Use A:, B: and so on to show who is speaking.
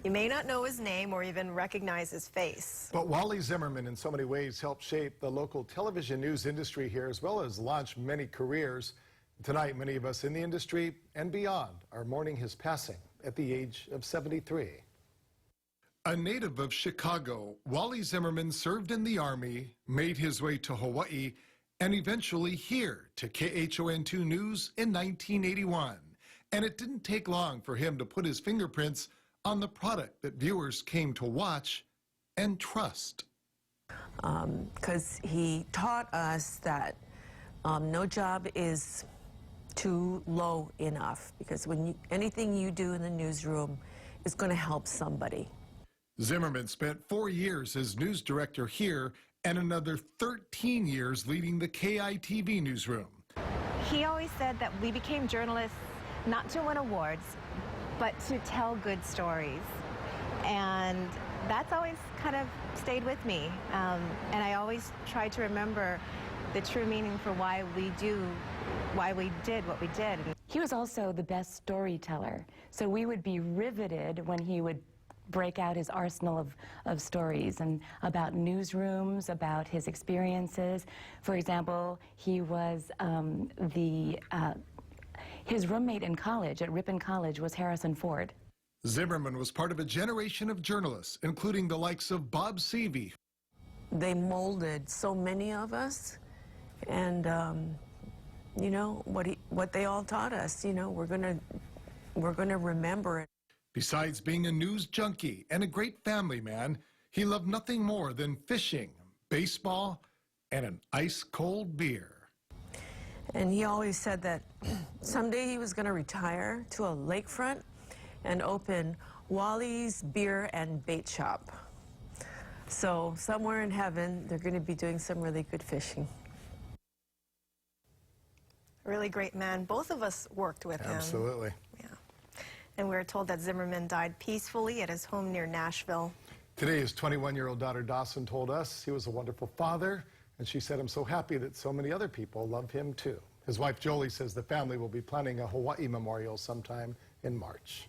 A: You may not know his name or even recognize his face.
B: But Wally Zimmerman in so many ways helped shape the local television news industry here, as well as launch many careers. Tonight, many of us in the industry and beyond are mourning his passing at the age of 73. A native of Chicago, Wally Zimmerman served in the Army, made his way to Hawaii, and eventually here to KHON2 News in 1981. And it didn't take long for him to put his fingerprints on the product that viewers came to watch and trust.
C: Because he taught us that no job is too low enough, because anything you do in the newsroom is going to help somebody.
B: Zimmerman spent 4 years as news director here and another 13 years leading the KITV newsroom.
D: He always said that we became journalists not to win awards, but to tell good stories. And that's always kind of stayed with me. And I always try to remember the true meaning for why we did what we did.
E: He was also the best storyteller. So we would be riveted when he would break out his arsenal of stories and about newsrooms, about his experiences. For example, he was his roommate in college, at Ripon College, was Harrison Ford.
B: Zimmerman was part of a generation of journalists, including the likes of Bob Seavey.
C: They molded so many of us, and you know what they all taught us. You know, we're gonna remember it.
B: Besides being a news junkie and a great family man, he loved nothing more than fishing, baseball, and an ice-cold beer.
C: And he always said that someday he was going to retire to a lakefront and open Wally's Beer and Bait Shop. So somewhere in heaven, they're going to be doing some really good fishing.
A: Really great man. Both of us worked with him.
B: Absolutely.
A: Yeah. And we were told that Zimmerman died peacefully at his home near Nashville.
B: Today, his 21-year-old daughter Dawson told us he was a wonderful father, and she said I'm so happy that so many other people love him too. His wife Jolie says the family will be planning a Hawaii memorial sometime in March.